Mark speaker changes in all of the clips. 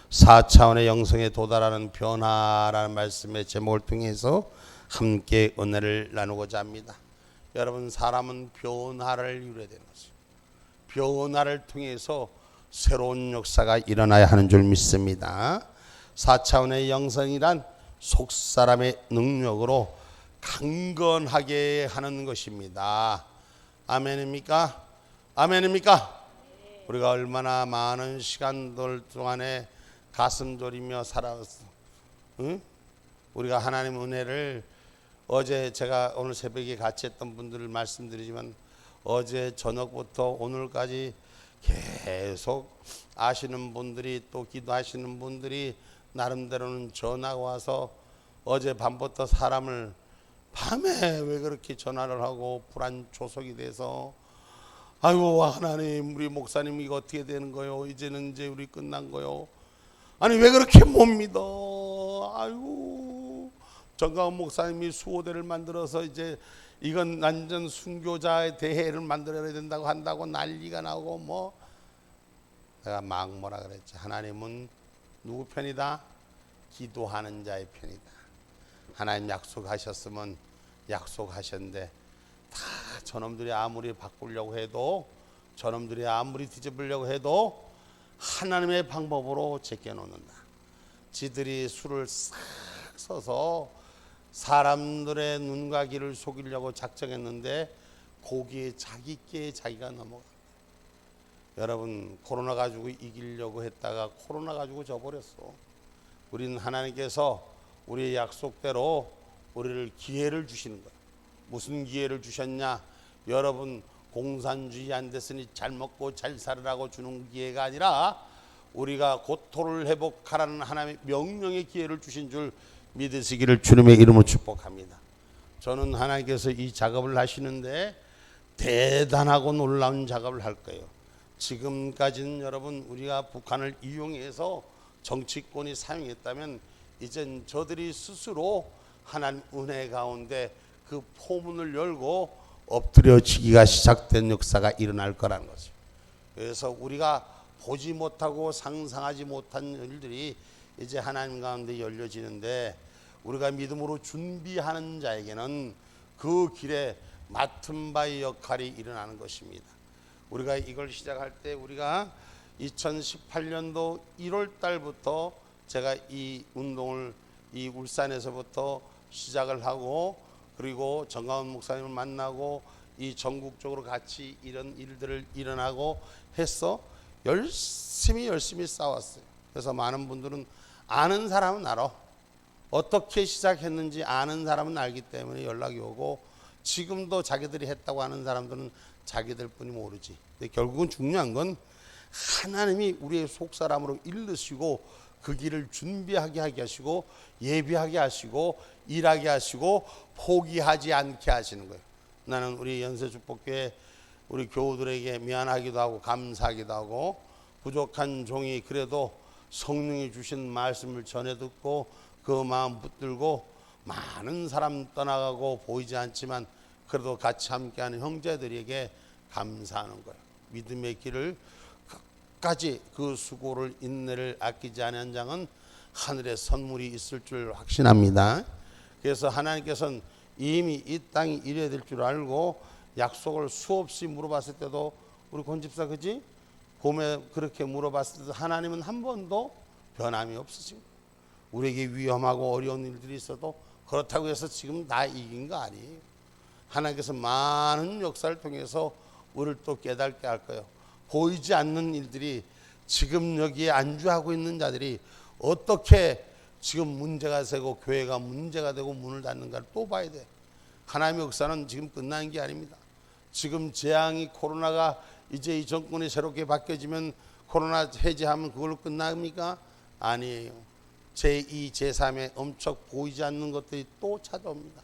Speaker 1: 4차원의 영성에 도달하는 변화라는 말씀의 제목을 통해서 함께 은혜를 나누고자 합니다. 여러분, 사람은 변화를 이루어야 되는 것이죠. 변화를 통해서 새로운 역사가 일어나야 하는 줄 믿습니다. 4차원의 영성이란 속사람의 능력으로 강건하게 하는 것입니다. 아멘입니까? 아멘입니까? 우리가 얼마나 많은 시간들 동안에 가슴 졸이며 살아왔어. 응? 우리가 하나님 은혜를 어제 제가 오늘 새벽에 같이 했던 분들을 말씀드리지만 어제 저녁부터 오늘까지 계속 아시는 분들이 또 기도하시는 분들이 나름대로는 전화가 와서 어제 밤부터 사람을 밤에 왜 그렇게 전화를 하고 불안 조속이 돼서 아이고 하나님 우리 목사님 이거 어떻게 되는 거요? 이제는 이제 우리 끝난 거요? 아니 왜 그렇게 못 믿어? 아이고 정가은 목사님이 수호대를 만들어서 이제 이건 완전 순교자의 대회를 만들어야 된다고 한다고 난리가 나고 뭐 내가 막 뭐라 그랬지. 하나님은 누구 편이다? 기도하는 자의 편이다. 하나님 약속하셨으면 약속하셨는데 다 저놈들이 아무리 바꾸려고 해도 저놈들이 아무리 뒤집으려고 해도 하나님의 방법으로 제껴놓는다. 지들이 술을 싹 써서 사람들의 눈과 귀를 속이려고 작정했는데 거기에 자기께 자기가 넘어간다. 여러분 코로나 가지고 이기려고 했다가 코로나 가지고 져버렸어. 우리는 하나님께서 우리의 약속대로 우리를 기회를 주시는 거야. 무슨 기회를 주셨냐? 여러분 공산주의 안 됐으니 잘 먹고 잘 살으라고 주는 기회가 아니라 우리가 고토를 회복하라는 하나님의 명령의 기회를 주신 줄 믿으시기를 주님의 이름으로 축복합니다. 저는 하나님께서 이 작업을 하시는데 대단하고 놀라운 작업을 할 거예요. 지금까지는 여러분 우리가 북한을 이용해서 정치권이 사용했다면 이젠 저들이 스스로 하나님 은혜 가운데 그 포문을 열고 엎드려지기가 시작된 역사가 일어날 거라는 거죠. 그래서 우리가 보지 못하고 상상하지 못한 일들이 이제 하나님 가운데 열려지는데 우리가 믿음으로 준비하는 자에게는 그 길에 맡은 바의 역할이 일어나는 것입니다. 우리가 이걸 시작할 때 우리가 2018년도 1월 달부터 제가 이 운동을 이 울산에서부터 시작을 하고 그리고 정가은 목사님을 만나고 이 전국적으로 같이 이런 일들을 일어나고 해서 열심히 싸웠어요. 그래서 많은 분들은 아는 사람은 알아. 어떻게 시작했는지 아는 사람은 알기 때문에 연락이 오고 지금도 자기들이 했다고 하는 사람들은 자기들 뿐이 모르지. 근데 결국은 중요한 건 하나님이 우리의 속사람으로 일르시고 그 길을 준비하게 하게 하시고 예비하게 하시고 일하게 하시고 포기하지 않게 하시는 거예요. 나는 우리 연세축복교회 우리 교우들에게 미안하기도 하고 감사하기도 하고 부족한 종이 그래도 성령이 주신 말씀을 전해 듣고 그 마음 붙들고 많은 사람 떠나가고 보이지 않지만 그래도 같이 함께하는 형제들에게 감사하는 거예요. 믿음의 길을 끝까지 그 수고를 인내를 아끼지 않은 자는 하늘에 선물이 있을 줄 확신합니다. 그래서 하나님께서는 이미 이 땅이 이래야 될 줄 알고 약속을 수없이 물어봤을 때도 우리 권집사 그지? 봄에 그렇게 물어봤을 때도 하나님은 한 번도 변함이 없으십니다. 우리에게 위험하고 어려운 일들이 있어도 그렇다고 해서 지금 다 이긴 거 아니에요. 하나님께서 많은 역사를 통해서 우리를 또 깨닫게 할 거예요. 보이지 않는 일들이 지금 여기에 안주하고 있는 자들이 어떻게 지금 문제가 되고 교회가 문제가 되고 문을 닫는가를 또 봐야 돼. 하나님의 역사는 지금 끝나는 게 아닙니다. 지금 재앙이 코로나가 이제 이 정권이 새롭게 바뀌어지면 코로나 해제하면 그걸로 끝납니까? 아니에요. 제2, 제3의 엄청 보이지 않는 것들이 또 찾아옵니다.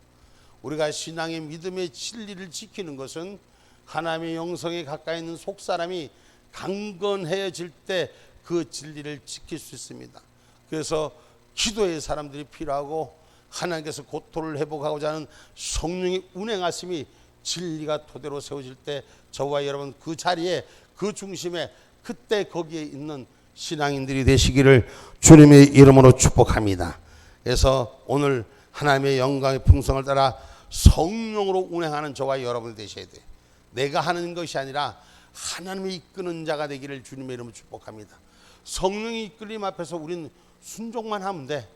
Speaker 1: 우리가 신앙의 믿음의 진리를 지키는 것은 하나님의 영성에 가까이 있는 속사람이 강건해질 때 그 진리를 지킬 수 있습니다. 그래서 기도의 사람들이 필요하고 하나님께서 고토를 회복하고자 하는 성령의 운행하심이 진리가 토대로 세워질 때 저와 여러분 그 자리에 그 중심에 그때 거기에 있는 신앙인들이 되시기를 주님의 이름으로 축복합니다. 그래서 오늘 하나님의 영광의 풍성을 따라 성령으로 운행하는 저와 여러분이 되셔야 돼요. 내가 하는 것이 아니라 하나님이 이끄는 자가 되기를 주님의 이름으로 축복합니다. 성령이 이끌림 앞에서 우리는 순종만 하면 돼.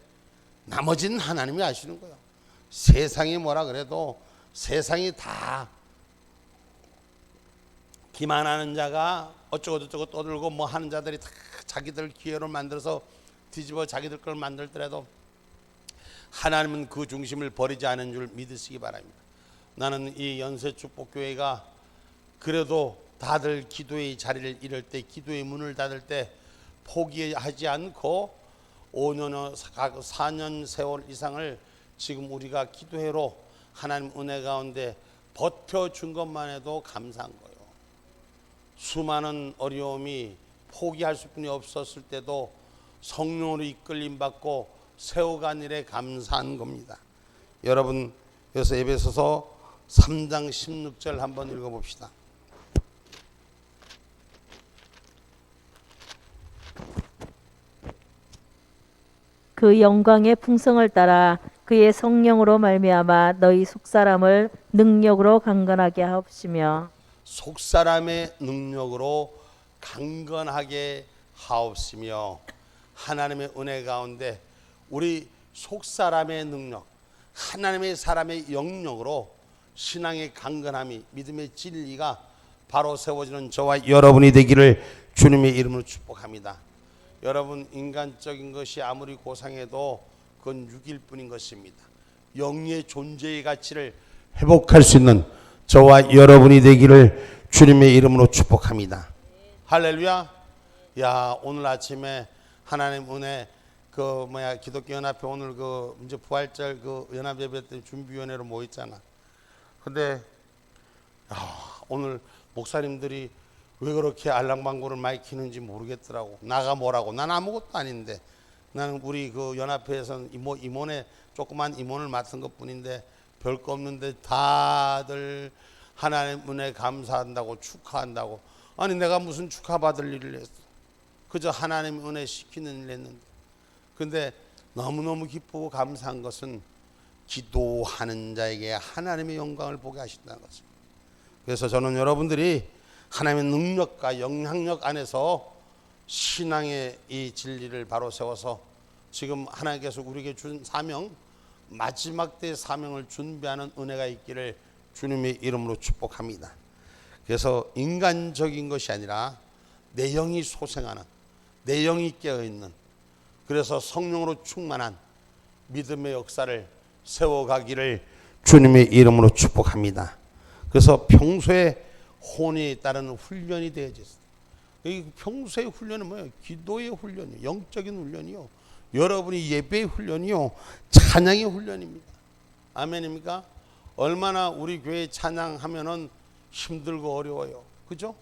Speaker 1: 나머지는 하나님이 아시는 거예요. 세상이 뭐라 그래도 세상이 다 기만하는 자가 어쩌고저쩌고 떠들고 뭐 하는 자들이 다 자기들 기회로 만들어서 뒤집어 자기들 걸 만들더라도 하나님은 그 중심을 버리지 않은 줄 믿으시기 바랍니다. 나는 이 연세축복교회가 그래도 다들 기도의 자리를 잃을 때, 기도의 문을 닫을 때 포기하지 않고 5년, 4년 세월 이상을 지금 우리가 기도회로 하나님 은혜 가운데 버텨준 것만 해도 감사한 거예요. 수많은 어려움이 포기할 수뿐이 없었을 때도 성령으로 이끌림 받고 세워간 일에 감사한 겁니다. 여러분, 그래서 에베소서 3장 16절 한번 읽어봅시다.
Speaker 2: 그 영광의 풍성을 따라 그의 성령으로 말미암아 너희 속사람을 능력으로 강건하게 하옵시며
Speaker 1: 속사람의 능력으로 강건하게 하옵시며. 하나님의 은혜 가운데 우리 속사람의 능력, 하나님의 사람의 영역으로 신앙의 강건함이, 믿음의 진리가 바로 세워지는 저와 여러분이 되기를 주님의 이름으로 축복합니다. 여러분, 인간적인 것이 아무리 고상해도 그건 육일 뿐인 것입니다. 영의 존재의 가치를 회복할 수 있는 저와 여러분이 되기를 주님의 이름으로 축복합니다. 할렐루야. 야, 오늘 아침에 하나님 은혜 기독교 연합회 오늘 이제 부활절 연합 예배 때 준비위원회로 모였잖아. 근데 오늘 목사님들이 왜 그렇게 알랑방구를 많이 키는지 모르겠더라고. 나가 뭐라고. 난 아무것도 아닌데. 나는 우리 연합회에서는 임원에 조그만 임원을 맡은 것 뿐인데 별거 없는데 다들 하나님 은혜 감사한다고 축하한다고. 아니, 내가 무슨 축하받을 일을 했어. 그저 하나님 은혜 시키는 일을 했는데. 근데 너무너무 기쁘고 감사한 것은 기도하는 자에게 하나님의 영광을 보게 하신다는 것입니다. 그래서 저는 여러분들이 하나님의 능력과 영향력 안에서 신앙의 이 진리를 바로 세워서 지금 하나님께서 우리에게 준 사명, 마지막 때의 사명을 준비하는 은혜가 있기를 주님의 이름으로 축복합니다. 그래서 인간적인 것이 아니라 내 영이 소생하는, 내 영이 깨어있는, 그래서 성령으로 충만한 믿음의 역사를 세워가기를 주님의 이름으로 축복합니다. 그래서 평소에 혼에 따른 훈련이 되어졌어요. 이 평소의 훈련은 뭐예요? 기도의 훈련이요, 영적인 훈련이요, 여러분이 예배의 훈련이요, 찬양의 훈련입니다. 아멘입니까? 얼마나 우리 교회 찬양하면은 힘들고 어려워요. 그죠?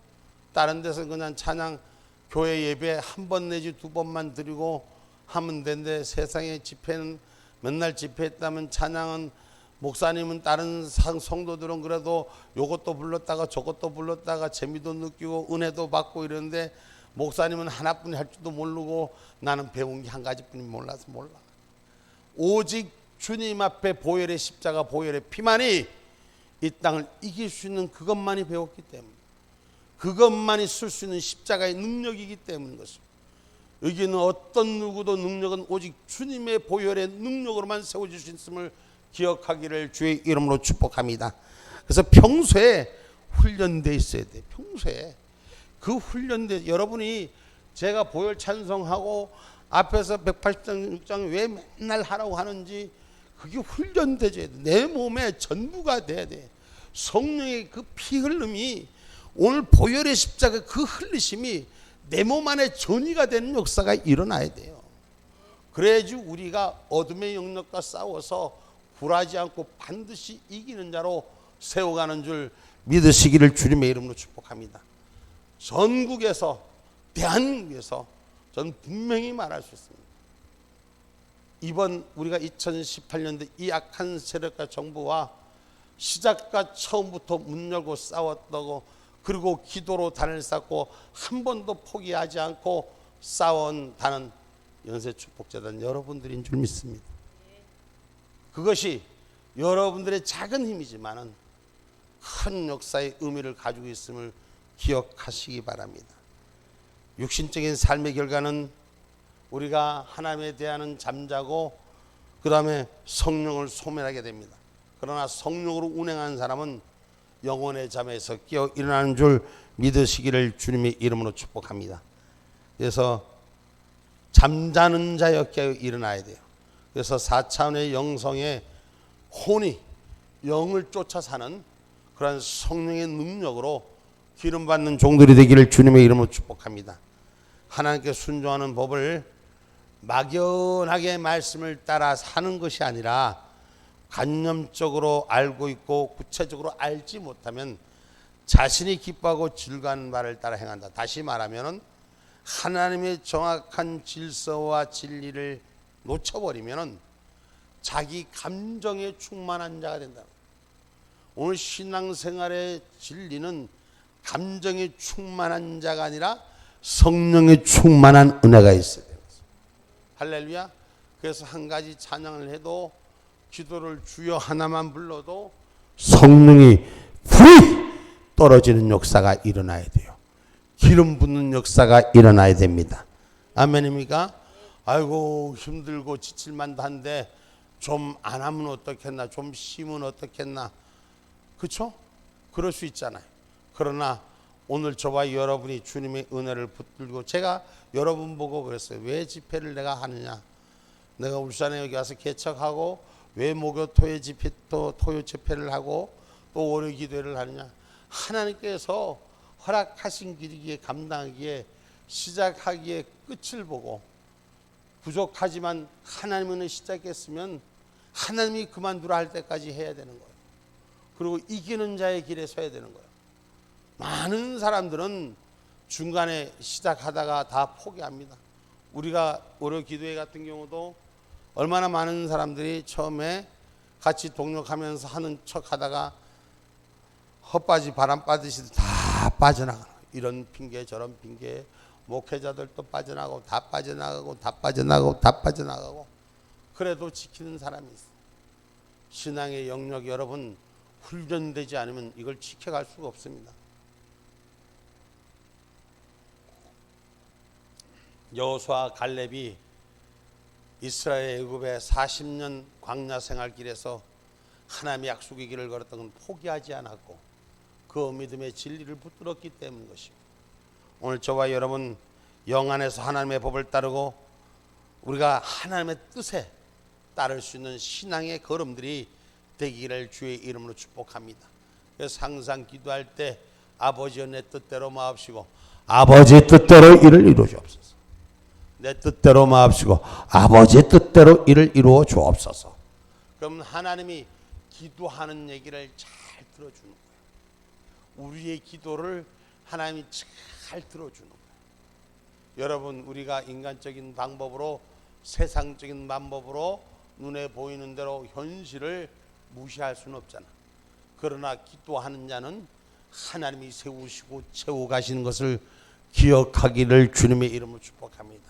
Speaker 1: 다른 데서 그냥 찬양 교회 예배 한 번 내지 두 번만 드리고 하면 되는데, 세상의 집회는 맨날 집회했다면 찬양은 목사님은 다른 성도들은 그래도 요것도 불렀다가 저것도 불렀다가 재미도 느끼고 은혜도 받고 이러는데, 목사님은 하나뿐이 할 줄도 모르고 나는 배운 게 한 가지뿐이 몰라서 몰라. 오직 주님 앞에 보혈의 십자가, 보혈의 피만이 이 땅을 이길 수 있는 그것만이 배웠기 때문에, 그것만이 쓸 수 있는 십자가의 능력이기 때문인 것입니다. 여기는 어떤 누구도 능력은 오직 주님의 보혈의 능력으로만 세워질 수 있음을 기억하기를 주의 이름으로 축복합니다. 그래서 평소에 훈련되어 있어야 돼. 평소에 그 훈련돼. 여러분이 제가 보혈 찬송하고 앞에서 180장 6장 왜 맨날 하라고 하는지 그게 훈련되줘야 돼. 내 몸에 전부가 돼야 돼. 성령의 그 피 흘름이, 오늘 보혈의 십자가 그 흘리심이 내 몸 안에 전이가 되는 역사가 일어나야 돼요. 그래야지 우리가 어둠의 영역과 싸워서 굴하지 않고 반드시 이기는 자로 세워가는 줄 믿으시기를 주님의 이름으로 축복합니다. 전국에서, 대한민국에서 저는 분명히 말할 수 있습니다. 이번 우리가 2018년도 이 악한 세력과 정부와 시작과 처음부터 문 열고 싸웠다고, 그리고 기도로 단을 쌓고 한 번도 포기하지 않고 쌓아온 다는 연세축복재단 여러분들인 줄 믿습니다. 그것이 여러분들의 작은 힘이지만은 큰 역사의 의미를 가지고 있음을 기억하시기 바랍니다. 육신적인 삶의 결과는 우리가 하나님에 대하는 잠자고 그 다음에 성령을 소멸하게 됩니다. 그러나 성령으로 운행하는 사람은 영혼의 잠에서 깨어 일어나는 줄 믿으시기를 주님의 이름으로 축복합니다. 그래서 잠자는 자여 깨어 일어나야 돼요. 그래서 4차원의 영성의 혼이 영을 쫓아 사는 그런 성령의 능력으로 기름받는 종들이 되기를 주님의 이름으로 축복합니다. 하나님께 순종하는 법을 막연하게 말씀을 따라 사는 것이 아니라 관념적으로 알고 있고 구체적으로 알지 못하면 자신이 기뻐하고 즐거워하는 말을 따라 행한다. 다시 말하면 하나님의 정확한 질서와 진리를 놓쳐버리면 자기 감정에 충만한 자가 된다. 오늘 신앙생활의 진리는 감정에 충만한 자가 아니라 성령에 충만한 은혜가 있어야 돼요. 할렐루야. 그래서 한 가지 찬양을 해도 기도를 주여 하나만 불러도 성령이 불이 떨어지는 역사가 일어나야 돼요. 기름 붓는 역사가 일어나야 됩니다. 아멘입니까? 아이고 힘들고 지칠만도 한데 좀 안 하면 어떻겠나, 좀 쉬면 어떻겠나, 그렇죠? 그럴 수 있잖아요. 그러나 오늘 저와 여러분이 주님의 은혜를 붙들고, 제가 여러분 보고 그랬어요. 왜 집회를 내가 하느냐, 내가 울산에 여기 와서 개척하고 왜 목요 토요 집회, 또 토요 집회를 하고 또 월요 기도회를 하느냐, 하나님께서 허락하신 길이기에 감당하기에 시작하기에 끝을 보고 부족하지만 하나님은 시작했으면 하나님이 그만두라 할 때까지 해야 되는 거예요. 그리고 이기는 자의 길에 서야 되는 거예요. 많은 사람들은 중간에 시작하다가 다 포기합니다. 우리가 월요 기도회 같은 경우도 얼마나 많은 사람들이 처음에 같이 동력하면서 하는 척 하다가 헛바지 바람 빠듯이 다 빠져나가는, 이런 핑계 저런 핑계, 목회자들도 빠져나가고 다 빠져나가고 다 빠져나가고 다 빠져나가고, 그래도 지키는 사람이 있어요. 신앙의 영역 여러분 훈련되지 않으면 이걸 지켜갈 수가 없습니다. 여호수아 갈렙이 이스라엘 애굽의 40년 광야 생활길에서 하나님의 약속의 길을 걸었던 건 포기하지 않았고 그 믿음의 진리를 붙들었기 때문인 것이고, 오늘 저와 여러분 영 안에서 하나님의 법을 따르고 우리가 하나님의 뜻에 따를 수 있는 신앙의 걸음들이 되기를 주의 이름으로 축복합니다. 그래서 항상 기도할 때 아버지여 내 뜻대로 마옵시고 아버지의 뜻대로 일을 이루어 주옵소서. 내 뜻대로 마옵시고 아버지의 뜻대로 일을 이루어 주옵소서. 그럼 하나님이 기도하는 얘기를 잘 들어주는 거예요. 우리의 기도를 하나님이 잘 들어주는 거예요. 여러분, 우리가 인간적인 방법으로, 세상적인 방법으로 눈에 보이는 대로 현실을 무시할 수는 없잖아. 그러나 기도하는 자는 하나님이 세우시고 채워가시는 것을 기억하기를 주님의 이름으로 축복합니다.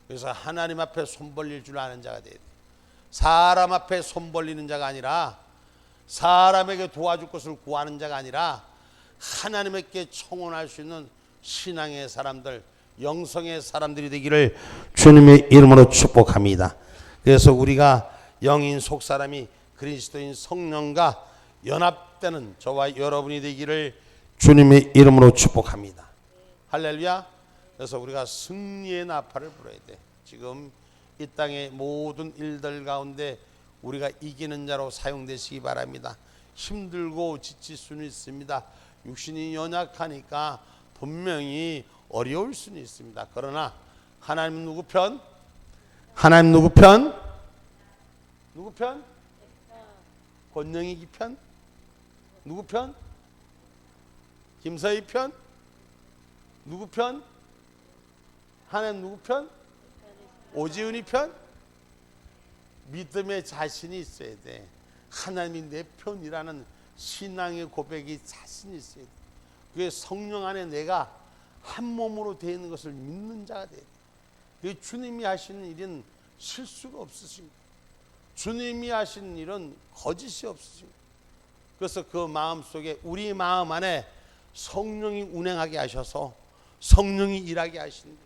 Speaker 1: 그래서 하나님 앞에 손 벌릴 줄 아는 자가 돼야 돼. 사람 앞에 손 벌리는 자가 아니라, 사람에게 도와줄 것을 구하는 자가 아니라 하나님께 청혼할 수 있는 신앙의 사람들, 영성의 사람들이 되기를 주님의 이름으로 축복합니다. 그래서 우리가 영인 속사람이 그리스도인 성령과 연합되는 저와 여러분이 되기를 주님의 이름으로 축복합니다. 할렐루야. 그래서 우리가 승리의 나팔을 불어야 돼. 지금 이 땅의 모든 일들 가운데 우리가 이기는 자로 사용되시기 바랍니다. 힘들고 지칠 수는 있습니다. 육신이 연약하니까 분명히 어려울 수는 있습니다. 그러나 하나님 누구 편? 하나님 누구 편? 누구 편? 권영익이 편? 누구 편? 김서희 편? 누구 편? 하나님 누구 편? 오지은이 편? 믿음의 자신이 있어야 돼. 하나님이 내 편이라는 신앙의 고백이 자신이 있어야 돼. 그게 성령 안에 내가 한 몸으로 되어 있는 것을 믿는 자가 돼야 돼. 주님이 하시는 일은 실수가 없으십니다. 주님이 하시는 일은 거짓이 없으십니다. 그래서 그 마음속에, 우리 마음 안에 성령이 운행하게 하셔서 성령이 일하게 하신다.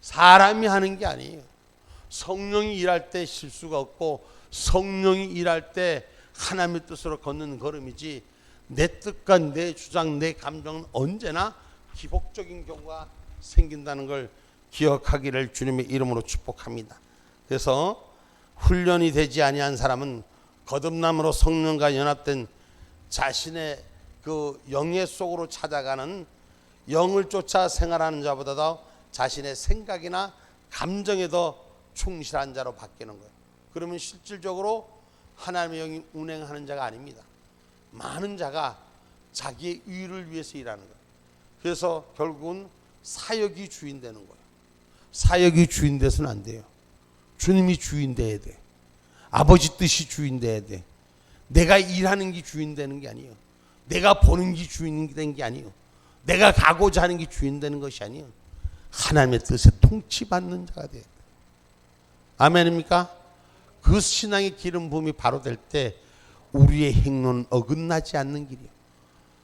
Speaker 1: 사람이 하는 게 아니에요. 성령이 일할 때 실수가 없고 성령이 일할 때 하나님의 뜻으로 걷는 걸음이지, 내 뜻과 내 주장, 내 감정은 언제나 기복적인 경우가 생긴다는 걸 기억하기를 주님의 이름으로 축복합니다. 그래서 훈련이 되지 아니한 사람은 거듭남으로 성령과 연합된 자신의 그 영의 속으로 찾아가는, 영을 쫓아 생활하는 자보다도 자신의 생각이나 감정에 더 충실한 자로 바뀌는 거예요. 그러면 실질적으로 하나님의 영이 운행하는 자가 아닙니다. 많은 자가 자기의 의를 위해서 일하는 거예요. 그래서 결국은 사역이 주인 되는 거예요. 사역이 주인 돼서는 안 돼요. 주님이 주인 돼야 돼. 아버지 뜻이 주인 돼야 돼. 내가 일하는 게 주인 되는 게 아니에요. 내가 보는 게 주인 되는 게 아니에요. 내가 가고자 하는 게 주인 되는 것이 아니에요. 하나님의 뜻에 통치받는 자가 돼야 돼. 아멘입니까? 그 신앙의 기름 부음이 바로 될 때 우리의 행로는 어긋나지 않는 길이에요.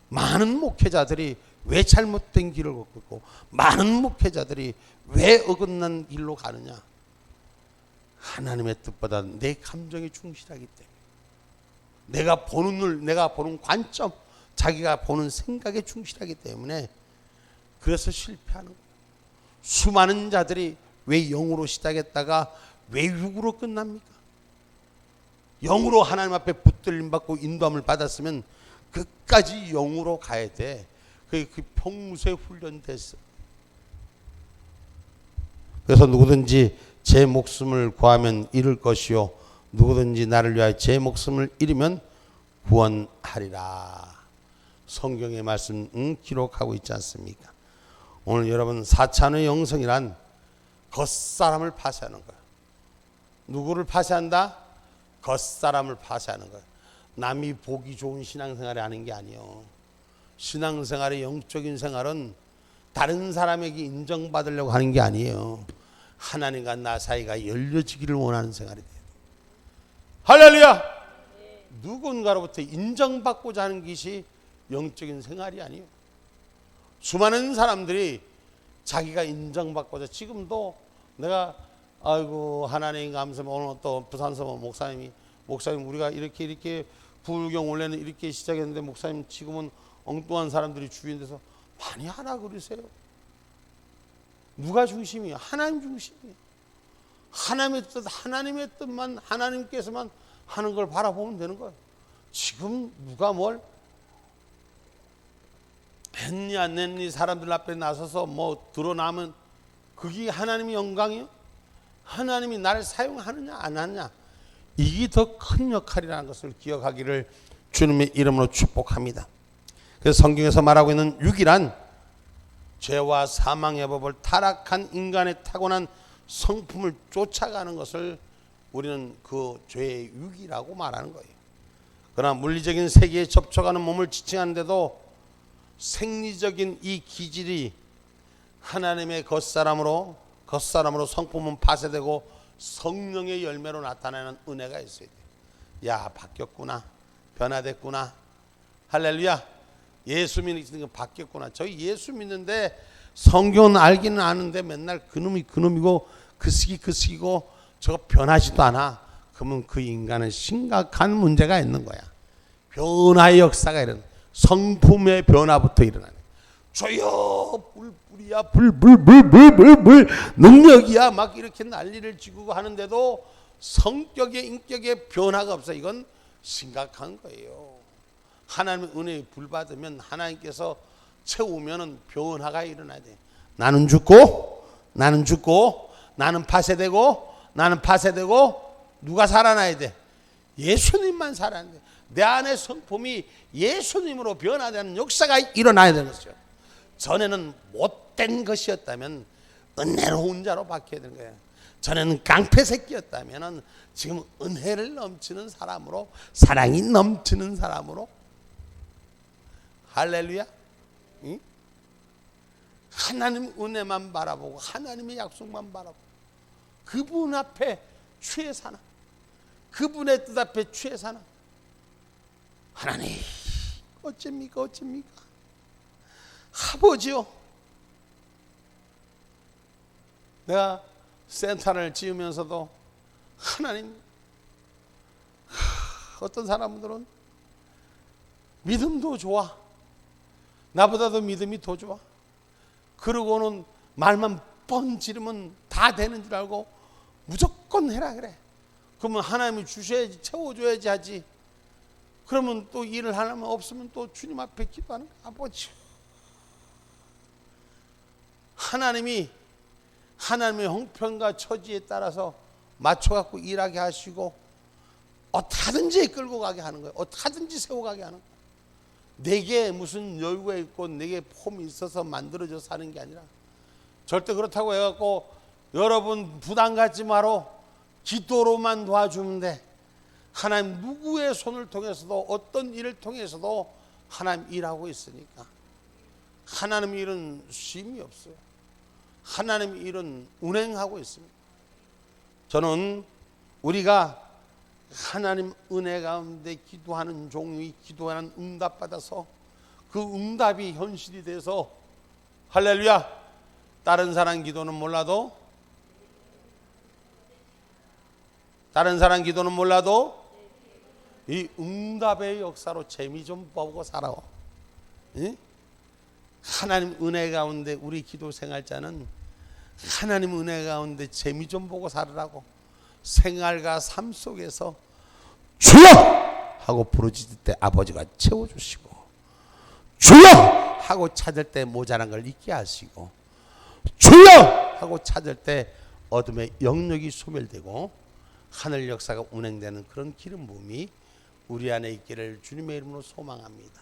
Speaker 1: 많은 목회자들이 왜 잘못된 길을 걷고 있고, 많은 목회자들이 왜 어긋난 길로 가느냐? 하나님의 뜻보다 내 감정에 충실하기 때문에, 내가 보는 눈, 내가 보는 관점, 자기가 보는 생각에 충실하기 때문에 그래서 실패하는 거예요. 수많은 자들이 왜 영으로 시작했다가 왜 육으로 끝납니까? 영으로 하나님 앞에 붙들림 받고 인도함을 받았으면 끝까지 영으로 가야 돼. 그 평소에 훈련됐어. 그래서 누구든지 제 목숨을 구하면 잃을 것이요, 누구든지 나를 위하여 제 목숨을 잃으면 구원하리라. 성경의 말씀 기록하고 있지 않습니까? 오늘 여러분, 4차원의 영성이란 겉사람을 파쇄하는 거예요. 누구를 파쇄한다? 겉사람을 파쇄하는 거예요. 남이 보기 좋은 신앙생활을 하는 게 아니에요. 신앙생활의 영적인 생활은 다른 사람에게 인정받으려고 하는 게 아니에요. 하나님과 나 사이가 열려지기를 원하는 생활이 돼요. 할렐루야! 누군가로부터 인정받고자 하는 것이 영적인 생활이 아니에요. 수많은 사람들이 자기가 인정받고자, 지금도 내가 아이고 하나님 감사합니다. 오늘 또 부산서원 목사님 우리가 이렇게 불경 원래는 이렇게 시작했는데 목사님 지금은 엉뚱한 사람들이 주인 돼서 많이 하라 그러세요. 누가 중심이에요? 하나님 중심이에요. 하나님의 뜻만, 하나님께서만 하는 걸 바라보면 되는 거예요. 지금 누가 뭘 했니 안 했니 사람들 앞에 나서서 뭐 드러나면 그게 하나님의 영광이요? 하나님이 나를 사용하느냐 안 하느냐, 이게 더 큰 역할이라는 것을 기억하기를 주님의 이름으로 축복합니다. 그래서 성경에서 말하고 있는 육이란 죄와 사망의 법을 타락한 인간의 타고난 성품을 쫓아가는 것을 우리는 그 죄의 육이라고 말하는 거예요. 그러나 물리적인 세계에 접촉하는 몸을 지칭하는데도 생리적인 이 기질이 하나님의 겉사람으로 성품은 파쇄되고 성령의 열매로 나타나는 은혜가 있어야 돼요. 야, 바뀌었구나, 변화됐구나, 할렐루야, 예수 믿는 거 바뀌었구나. 저희 예수 믿는데 성경은 알기는 아는데 맨날 그놈이 그놈이고 그 시기고 저거 변하지도 않아. 그러면 그 인간은 심각한 문제가 있는 거야. 변화의 역사가 일어나, 성품의 변화부터 일어나네. 저여 불이야, 불 능력이야, 막 이렇게 난리를 지고 하는데도 성격의 인격의 변화가 없어. 이건 심각한 거예요. 하나님의 은혜에 불 받으면 하나님께서 채우면은 변화가 일어나야 돼. 나는 죽고 나는 파쇄되고 누가 살아나야 돼? 예수님만 살아나야 돼. 내 안의 성품이 예수님으로 변화되는 역사가 일어나야 되는 것이죠. 전에는 못된 것이었다면 은혜로운 자로 바뀌어야 되는 거예요. 전에는 깡패 새끼였다면 지금 은혜를 넘치는 사람으로, 사랑이 넘치는 사람으로, 할렐루야. 응? 하나님 은혜만 바라보고 하나님의 약속만 바라보고 그분 앞에 취해 사나? 그분의 뜻 앞에 취해 사나? 하나님 어쩝니까 어쩝니까? 아버지요, 내가 센터를 지으면서도 하나님, 어떤 사람들은 믿음도 좋아, 나보다도 믿음이 더 좋아. 그러고는 말만 뻔지르면 다 되는 줄 알고 무조건 해라 그래. 그러면 하나님이 주셔야지, 채워줘야지 하지. 그러면 또 일을 하려면 없으면 또 주님 앞에 기도하는 거야. 아버지, 하나님의 형편과 처지에 따라서 맞춰갖고 일하게 하시고 어떻게든지 끌고 가게 하는 거예요. 어떻게든지 세워가게 하는 거예요. 내게 무슨 여유가 있고 내게 폼이 있어서 만들어져 사는 게 아니라, 절대 그렇다고 해갖고 여러분 부담 갖지 마라, 기도로만 도와주면 돼. 하나님 누구의 손을 통해서도 어떤 일을 통해서도 하나님 일하고 있으니까. 하나님 일은 쉼이 없어요. 하나님 일은 운행하고 있습니다. 저는 우리가 하나님 은혜 가운데 기도하는 종이 기도하는 응답받아서 그 응답이 현실이 돼서, 할렐루야, 다른 사람 기도는 몰라도 이 응답의 역사로 재미 좀 보고 살아. 예? 하나님 은혜 가운데 우리 기도 생활자는 하나님 은혜 가운데 재미 좀 보고 살으라고. 생활과 삶 속에서 주여 하고 부르짖을 때 아버지가 채워주시고, 주여 하고 찾을 때 모자란 걸 잊게 하시고, 주여 하고 찾을 때 어둠의 영역이 소멸되고 하늘 역사가 운행되는 그런 기름 부음이 우리 안에 있기를 주님의 이름으로 소망합니다.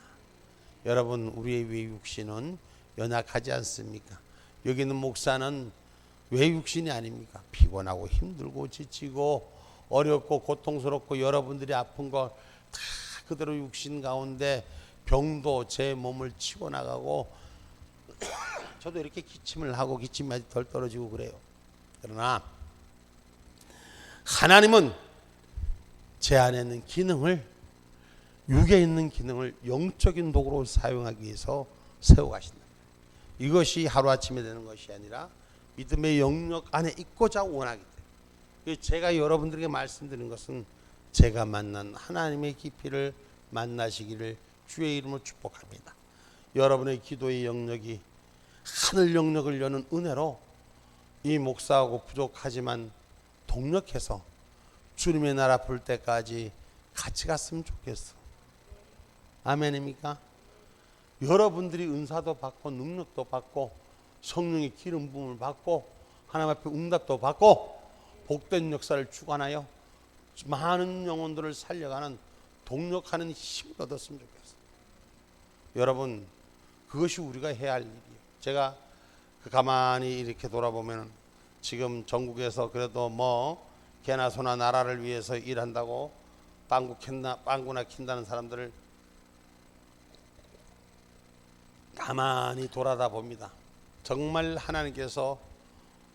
Speaker 1: 여러분, 우리의 외육신은 연약하지 않습니까? 여기 있는 목사는 외육신이 아닙니까? 피곤하고 힘들고 지치고 어렵고 고통스럽고 여러분들이 아픈 거 다 그대로 육신 가운데 병도 제 몸을 치고 나가고 저도 이렇게 기침을 하고 기침이 아직 덜 떨어지고 그래요. 그러나 하나님은 제 안에 있는 기능을, 육에 있는 기능을 영적인 도구로 사용하기 위해서 세워가신다. 이것이 하루아침에 되는 것이 아니라 믿음의 영역 안에 있고자 원하기 때문에, 제가 여러분들에게 말씀드리는 것은 제가 만난 하나님의 깊이를 만나시기를 주의 이름으로 축복합니다. 여러분의 기도의 영역이 하늘 영역을 여는 은혜로 이 목사하고 부족하지만 동력해서 주님의 나라 볼 때까지 같이 갔으면 좋겠어. 아멘입니까? 여러분들이 은사도 받고 능력도 받고 성령의 기름 부음을 받고 하나님 앞에 응답도 받고 복된 역사를 주관하여 많은 영혼들을 살려가는 동력하는 힘을 얻었으면 좋겠어요. 여러분, 그것이 우리가 해야 할 일이에요. 제가 가만히 이렇게 돌아보면 지금 전국에서 그래도 뭐 개나 소나 나라를 위해서 일한다고 빵구나 킨다는 사람들을 가만히 돌아다 봅니다. 정말 하나님께서,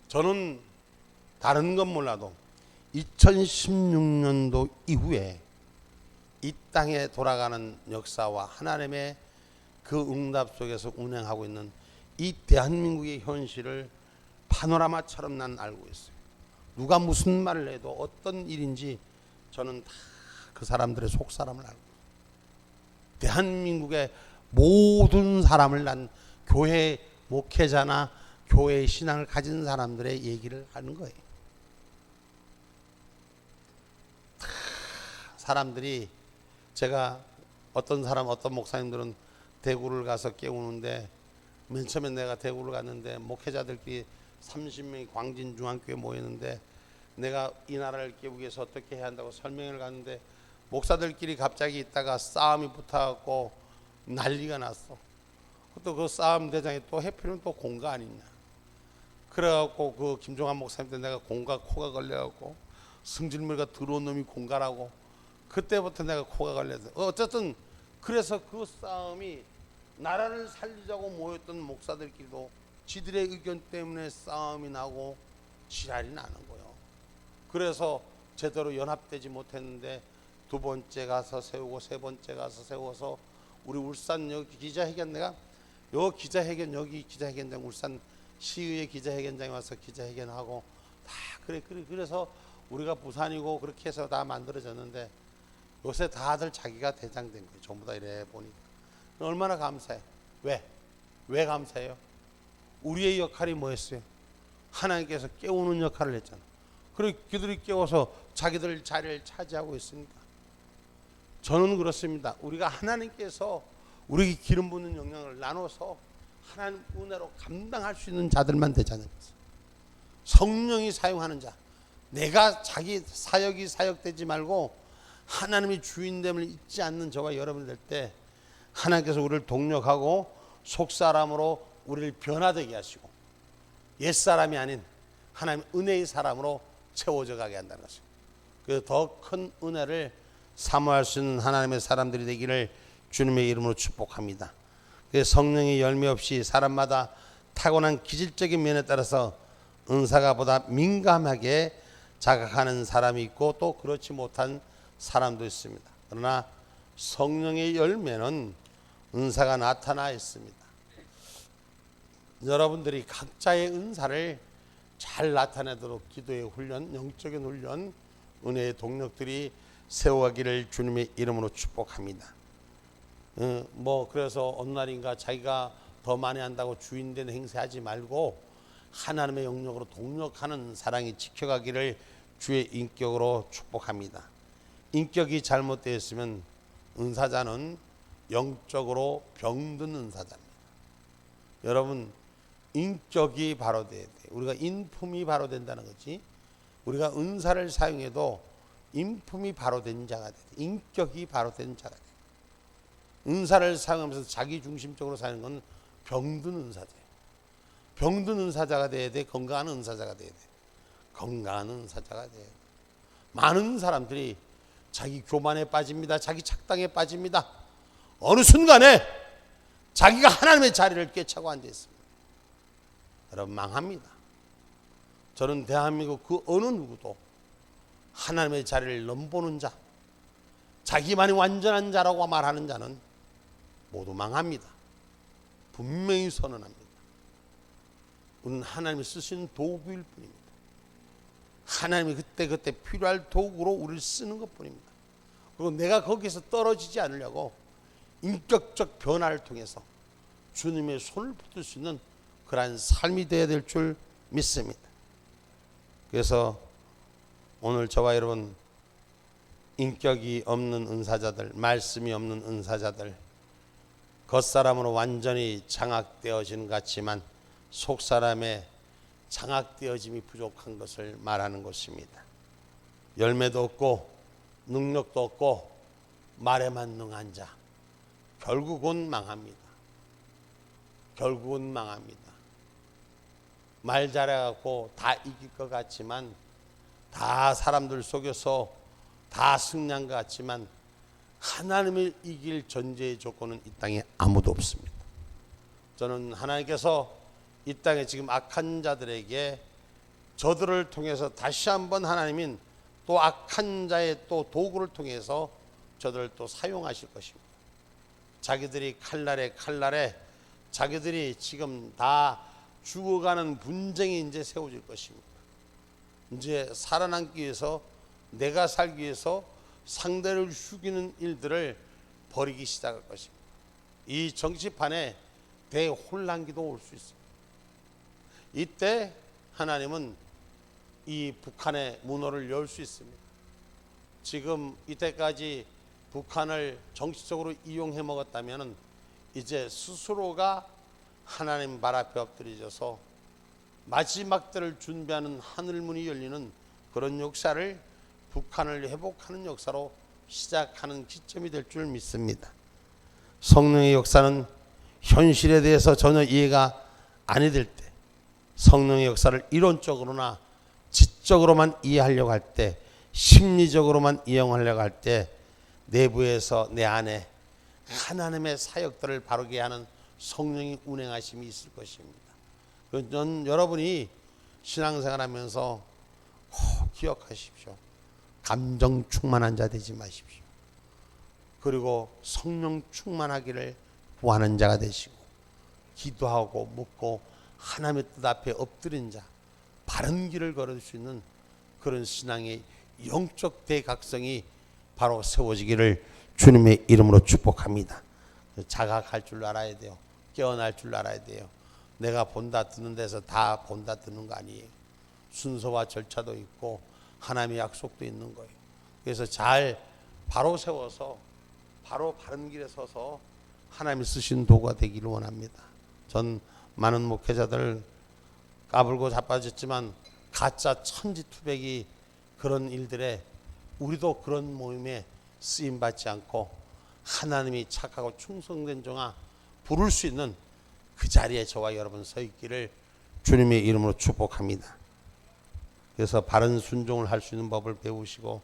Speaker 1: 저는 다른 건 몰라도 2016년도 이후에 이 땅에 돌아가는 역사와 하나님의 그 응답 속에서 운행하고 있는 이 대한민국의 현실을 파노라마처럼 난 알고 있어요. 누가 무슨 말을 해도 어떤 일인지 저는 다 그 사람들의 속사람을 알고 있어요. 대한민국의 모든 사람을 난 교회 목회자나 교회의 신앙을 가진 사람들의 얘기를 하는 거예요. 사람들이, 제가 어떤 목사님들은 대구를 가서 깨우는데, 맨 처음에 내가 대구를 갔는데 목회자들끼리 30명이 광진중앙교회에 모였는데 내가 이 나라를 깨우기 위해서 어떻게 해야 한다고 설명을 갔는데 목사들끼리 갑자기 있다가 싸움이 붙어갖고 난리가 났어. 또 그 싸움 대장이 또 해필은 또 공가 아니냐. 그래갖고 그 김종환 목사님한테 내가 공가 코가 걸려갖고 승질물가 들어온 놈이 공가라고, 그때부터 내가 코가 걸려서 어쨌든 그래서 그 싸움이 나라를 살리자고 모였던 목사들끼리도 지들의 의견 때문에 싸움이 나고 지랄이 나는 거예요. 그래서 제대로 연합되지 못했는데 두 번째 가서 세우고 세 번째 가서 세워서 우리 울산 여기 기자회견 요 기자회견 여기 기자회견장 울산 시의회 기자회견장에 와서 기자회견하고 다 그래서 우리가 부산이고 그렇게 해서 다 만들어졌는데 요새 다들 자기가 대장된 거예요. 전부 다 이래 보니까 얼마나 감사해. 왜 감사해요? 우리의 역할이 뭐였어요? 하나님께서 깨우는 역할을 했잖아. 그리고 그들이 깨워서 자기들 자리를 차지하고 있으니까. 저는 그렇습니다. 우리가 하나님께서 우리에게 기름 붓는 영향을 나눠서 하나님 은혜로 감당할 수 있는 자들만 되자는 거죠. 성령이 사용하는 자, 내가 자기 사역이 사역되지 말고 하나님이 주인됨을 잊지 않는 저와 여러분이 될 때 하나님께서 우리를 동력하고 속사람으로 우리를 변화되게 하시고 옛사람이 아닌 하나님 은혜의 사람으로 채워져 가게 한다는 것입니다. 그 더 큰 은혜를 사모할 수 있는 하나님의 사람들이 되기를 주님의 이름으로 축복합니다. 성령의 열매 없이 사람마다 타고난 기질적인 면에 따라서 은사가 보다 민감하게 자각하는 사람이 있고 또 그렇지 못한 사람도 있습니다. 그러나 성령의 열매는 은사가 나타나 있습니다. 여러분들이 각자의 은사를 잘 나타내도록 기도의 훈련, 영적인 훈련, 은혜의 동력들이 세워가기를 주님의 이름으로 축복합니다. 그래서 어느 날인가 자기가 더 많이 한다고 주인된 행세하지 말고 하나님의 영역으로 동력하는 사랑이 지켜가기를 주의 인격으로 축복합니다. 인격이 잘못되어 있으면 은사자는 영적으로 병든 은사자입니다. 여러분, 인격이 바로 돼야 돼. 우리가 인품이 바로 된다는 거지. 우리가 은사를 사용해도 인품이 바로 된 자가 돼. 인격이 바로 된 자가 돼. 은사를 사용하면서 자기 중심적으로 사는 건 병든 은사자예요. 병든 은사자가 돼야 돼. 건강한 은사자가 돼야 돼. 건강한 은사자가 돼야 돼. 많은 사람들이 자기 교만에 빠집니다. 자기 착당에 빠집니다. 어느 순간에 자기가 하나님의 자리를 꿰차고 앉아 있습니다. 여러분, 망합니다. 저는 대한민국 그 어느 누구도 하나님의 자리를 넘보는 자, 자기만이 완전한 자라고 말하는 자는 모두 망합니다. 분명히 선언합니다. 우리는 하나님이 쓰시는 도구일 뿐입니다. 하나님이 그때 필요할 도구로 우리를 쓰는 것뿐입니다. 그리고 내가 거기서 떨어지지 않으려고 인격적 변화를 통해서 주님의 손을 붙들 수 있는 그러한 삶이 되어야 될 줄 믿습니다. 그래서 오늘 저와 여러분, 인격이 없는 은사자들, 말씀이 없는 은사자들, 겉사람으로 완전히 장악되어진 것 같지만 속사람의 장악되어짐이 부족한 것을 말하는 것입니다. 열매도 없고 능력도 없고 말에만 능한 자, 결국은 망합니다. 결국은 망합니다. 말 잘해갖고 다 이길 것 같지만, 다 사람들 속여서 다 승리한 것 같지만 하나님을 이길 전제의 조건은 이 땅에 아무도 없습니다. 저는 하나님께서 이 땅에 지금 악한 자들에게 저들을 통해서 다시 한번 하나님은 또 악한 자의 또 도구를 통해서 저들을 또 사용하실 것입니다. 자기들이 칼날에 자기들이 지금 다 죽어가는 분쟁이 이제 세워질 것입니다. 이제 살아남기 위해서, 내가 살기 위해서 상대를 죽이는 일들을 벌이기 시작할 것입니다. 이 정치판에 대혼란기도 올 수 있습니다. 이때 하나님은 이 북한의 문호를 열 수 있습니다. 지금 이때까지 북한을 정치적으로 이용해 먹었다면 이제 스스로가 하나님 발 앞에 엎드려져서 마지막 때를 준비하는 하늘문이 열리는 그런 역사를, 북한을 회복하는 역사로 시작하는 기점이 될 줄 믿습니다. 성령의 역사는 현실에 대해서 전혀 이해가 안 될 때, 성령의 역사를 이론적으로나 지적으로만 이해하려고 할 때, 심리적으로만 이용하려고 할 때 내부에서 내 안에 하나님의 사역들을 바르게 하는 성령의 운행하심이 있을 것입니다. 저는 여러분이 신앙생활하면서 꼭 기억하십시오. 감정 충만한 자 되지 마십시오. 그리고 성령 충만하기를 구하는 자가 되시고, 기도하고 묻고 하나님의 뜻 앞에 엎드린 자, 바른 길을 걸을 수 있는 그런 신앙의 영적 대각성이 바로 세워지기를 주님의 이름으로 축복합니다. 자각할 줄 알아야 돼요. 깨어날 줄 알아야 돼요. 내가 본다 듣는 데서 다 본다 듣는 거 아니에요. 순서와 절차도 있고 하나님의 약속도 있는 거예요. 그래서 잘 바로 세워서 바로 바른 길에 서서 하나님이 쓰신 도구가 되기를 원합니다. 전 많은 목회자들 까불고 자빠졌지만 가짜 천지투백이 그런 일들에 우리도 그런 모임에 쓰임받지 않고 하나님이 착하고 충성된 종아 부를 수 있는 그 자리에 저와 여러분 서 있기를 주님의 이름으로 축복합니다. 그래서 바른 순종을 할 수 있는 법을 배우시고,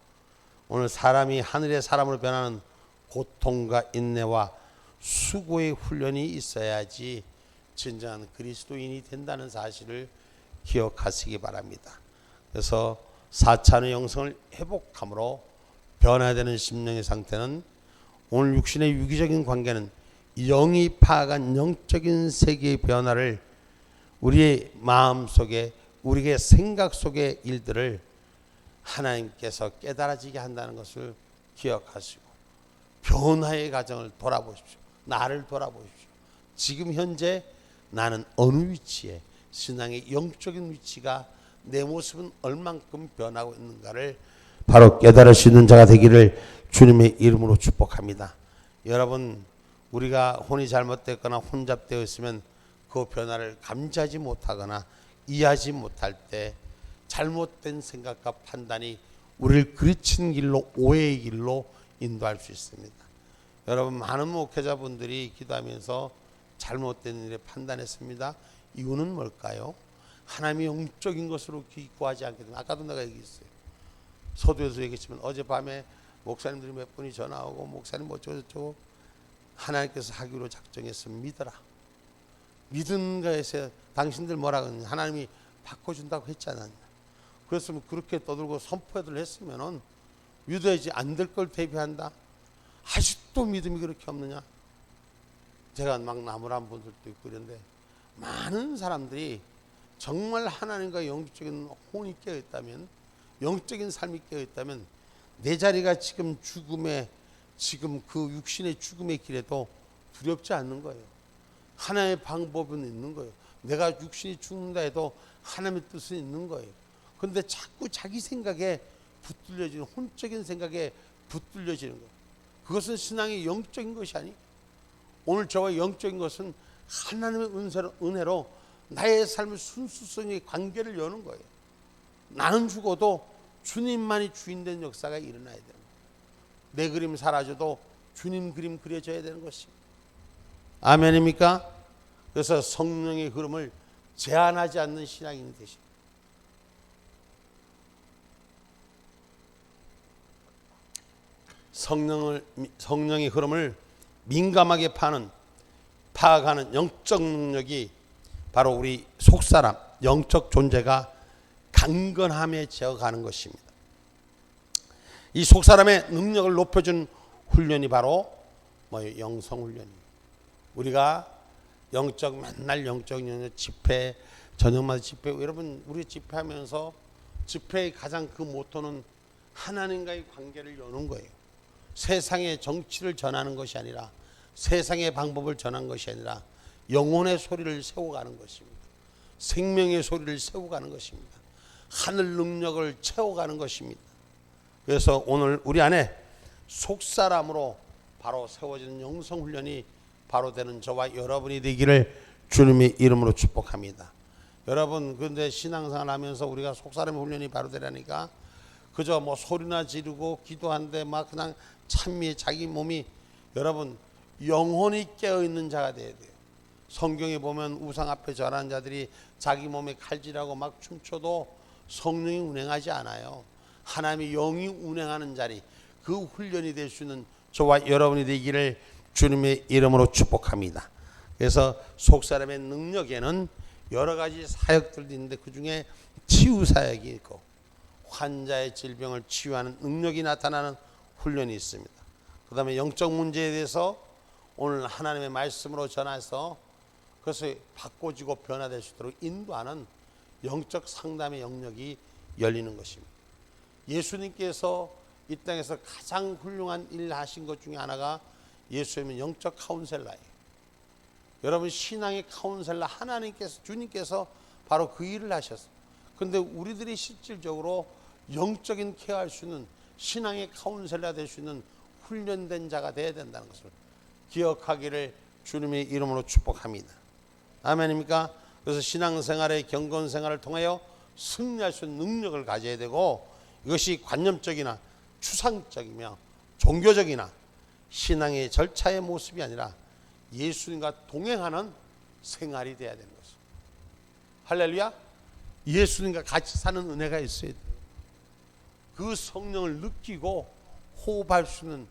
Speaker 1: 오늘 사람이 하늘의 사람으로 변하는 고통과 인내와 수고의 훈련이 있어야지 진정한 그리스도인이 된다는 사실을 기억하시기 바랍니다. 그래서 4차원의 영성을 회복함으로 변화되는 심령의 상태는 오늘 육신의 유기적인 관계는 영이 파악한 영적인 세계의 변화를 우리의 마음 속에, 우리의 생각 속의 일들을 하나님께서 깨달아지게 한다는 것을 기억하시고 변화의 과정을 돌아보십시오. 나를 돌아보십시오. 지금 현재 나는 어느 위치에, 신앙의 영적인 위치가, 내 모습은 얼만큼 변하고 있는가를 바로 깨달을 수 있는 자가 되기를 주님의 이름으로 축복합니다. 여러분, 우리가 혼이 잘못됐거나 혼잡되어 있으면 그 변화를 감지하지 못하거나 이해하지 못할 때 잘못된 생각과 판단이 우리를 그르친 길로, 오해의 길로 인도할 수 있습니다. 여러분, 많은 목회자분들이 기도하면서 잘못된 일에 판단했습니다. 이유는 뭘까요? 하나님이 영적인 것으로 기구하지 않기 때문에. 아까도 내가 얘기했어요. 서두에서 얘기했지만 어젯밤에 목사님들이 몇 분이 전화 오고, 목사님 어쩌고저쩌고 하나님께서 하기로 작정했으면 믿어라. 믿은 것에 당신들 뭐라 그러냐, 하나님이 바꿔준다고 했지 않았냐. 그랬으면 그렇게 떠들고 선포를 했으면은 믿어야지, 안 될 걸 대비한다. 아직도 믿음이 그렇게 없느냐. 제가 막 나무란 분들도 있고 그런데 많은 사람들이 정말 하나님과 영적인 혼이 깨어있다면, 영적인 삶이 깨어있다면 내 자리가 지금 죽음의, 지금 그 육신의 죽음의 길에도 두렵지 않는 거예요. 하나의 방법은 있는 거예요. 내가 육신이 죽는다 해도 하나님의 뜻은 있는 거예요. 그런데 자꾸 자기 생각에 붙들려지는, 혼적인 생각에 붙들려지는 거예요. 그것은 신앙의 영적인 것이 아니. 오늘 저와 영적인 것은 하나님의 은혜로 나의 삶의 순수성의 관계를 여는 거예요. 나는 죽어도 주님만이 주인된 역사가 일어나야 되는 거예요. 내 그림 사라져도 주님 그림 그려져야 되는 것입니다. 아멘입니까? 그래서 성령의 흐름을 제한하지 않는 신앙인이 되십니다. 성령의 흐름을 민감하게 파악하는 영적 능력이 바로 우리 속사람, 영적 존재가 강건함에 제어가는 것입니다. 이 속사람의 능력을 높여준 훈련이 바로 영성훈련입니다. 우리가 맨날 영적 집회, 저녁마다 집회, 여러분 우리 집회하면서 집회의 가장 그 모토는 하나님과의 관계를 여는 거예요. 세상의 정치를 전하는 것이 아니라, 세상의 방법을 전하는 것이 아니라 영혼의 소리를 세워가는 것입니다. 생명의 소리를 세워가는 것입니다. 하늘 능력을 채워가는 것입니다. 그래서 오늘 우리 안에 속사람으로 바로 세워지는 영성훈련이 바로 되는 저와 여러분이 되기를 주님의 이름으로 축복합니다. 여러분, 그런데 신앙생활 하면서 우리가 속사람의 훈련이 바로 되라니까 그저 소리나 지르고 기도하는데 막 그냥 찬미에 자기 몸이, 여러분 영혼이 깨어있는 자가 돼야 돼요. 성경에 보면 우상 앞에 절하는 자들이 자기 몸에 칼질하고 막 춤춰도 성령이 운행하지 않아요. 하나님의 영이 운행하는 자리, 그 훈련이 될 수 있는 저와 여러분이 되기를 주님의 이름으로 축복합니다. 그래서 속사람의 능력에는 여러 가지 사역들이 있는데 그 중에 치유 사역이 있고 환자의 질병을 치유하는 능력이 나타나는 훈련이 있습니다. 그 다음에 영적 문제에 대해서 오늘 하나님의 말씀으로 전해서 그것이 바꿔지고 변화될 수 있도록 인도하는 영적 상담의 영역이 열리는 것입니다. 예수님께서 이 땅에서 가장 훌륭한 일을 하신 것 중에 하나가 예수님은 영적 카운셀러예요. 여러분, 신앙의 카운셀러 하나님께서, 주님께서 바로 그 일을 하셨어요. 그런데 우리들이 실질적으로 영적인 케어할 수 있는, 신앙의 카운셀러 될 수 있는 훈련된 자가 되어야 된다는 것을 기억하기를 주님의 이름으로 축복합니다. 아멘입니까? 그래서 신앙생활의 경건생활을 통하여 승리할 수 있는 능력을 가져야 되고, 이것이 관념적이나 추상적이며 종교적이나 신앙의 절차의 모습이 아니라 예수님과 동행하는 생활이 되어야 되는 것입니다. 할렐루야. 예수님과 같이 사는 은혜가 있어야 돼요. 그 성령을 느끼고 호흡할 수 있는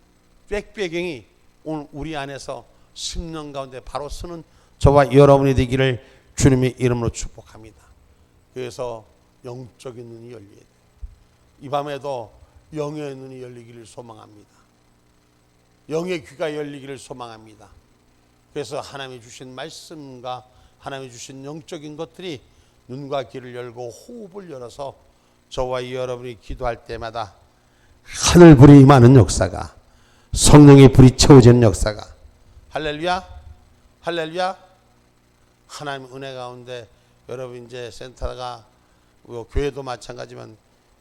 Speaker 1: 백배경이 오늘 우리 안에서 10년 가운데 바로 서는 저와 여러분이 되기를 주님의 이름으로 축복합니다. 그래서 영적인 눈이 열려야 돼요. 이 밤에도 영의 눈이 열리기를 소망합니다. 영의 귀가 열리기를 소망합니다. 그래서 하나님이 주신 말씀과 하나님이 주신 영적인 것들이 눈과 귀를 열고 호흡을 열어서 저와 여러분이 기도할 때마다 하늘불이 임하는 역사가, 성령의 불이 채워지는 역사가, 할렐루야, 할렐루야. 하나님의 은혜 가운데 여러분, 이제 센터가 교회도 마찬가지지만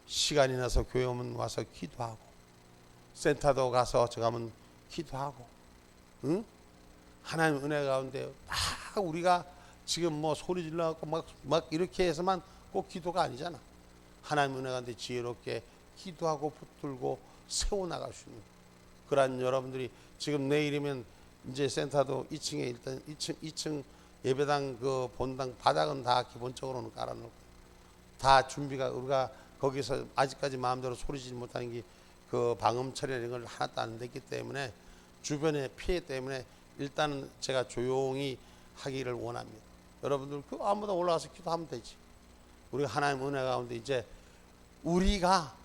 Speaker 1: 시간이 나서 교회 오면 와서 기도하고, 센터도 가서 저 가면 기도하고, 응? 하나님 은혜 가운데 다 우리가 지금 뭐 소리 질러갖고 막 이렇게 해서만 꼭 기도가 아니잖아. 하나님 은혜 가운데 지혜롭게 기도하고 붙들고 세워나갈 수 있는 그러한 여러분들이, 지금 내일이면 이제 센터도 2층에 일단 2층 예배당 그 본당 바닥은 다 기본적으로는 깔아놓고 다 준비가, 우리가 거기서 아직까지 마음대로 소리지지 못하는 게 그 방음 처리 이런 걸 하나도 안 됐기 때문에 주변의 피해 때문에 일단은 제가 조용히 하기를 원합니다. 여러분들 그 아무도 올라가서 기도하면 되지. 우리가 하나님 은혜 가운데 이제 우리가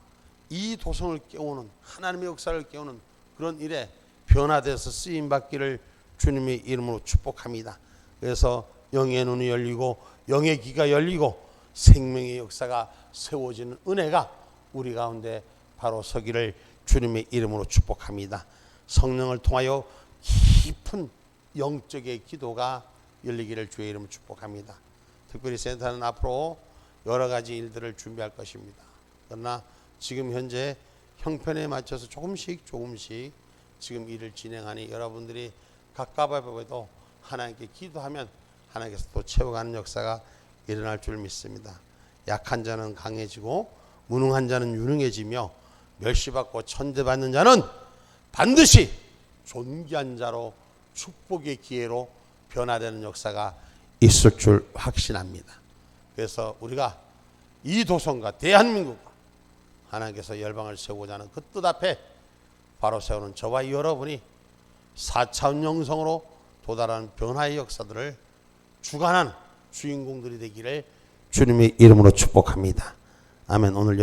Speaker 1: 이 도성을 깨우는, 하나님의 역사를 깨우는 그런 일에 변화돼서 쓰임받기를 주님의 이름으로 축복합니다. 그래서 영의 눈이 열리고 영의 귀가 열리고 생명의 역사가 세워지는 은혜가 우리 가운데 바로 서기를 주님의 이름으로 축복합니다. 성령을 통하여 깊은 영적의 기도가 열리기를 주의 이름으로 축복합니다. 특별히 센터는 앞으로 여러 가지 일들을 준비할 것입니다. 그러나 지금 현재 형편에 맞춰서 조금씩 지금 일을 진행하니 여러분들이 가까워도 하나님께 기도하면 하나님께서 또 채워가는 역사가 일어날 줄 믿습니다. 약한 자는 강해지고 무능한 자는 유능해지며 멸시받고 천대받는 자는 반드시 존귀한 자로 축복의 기회로 변화되는 역사가 있을 줄 확신합니다. 그래서 우리가 이 도성과 대한민국과 하나님께서 열방을 세우고자 하는 그 뜻 앞에 바로 세우는 저와 여러분이 4차원 영성으로 도달하는 변화의 역사들을 주관한 주인공들이 되기를 주님의 이름으로 축복합니다. 아멘. 오늘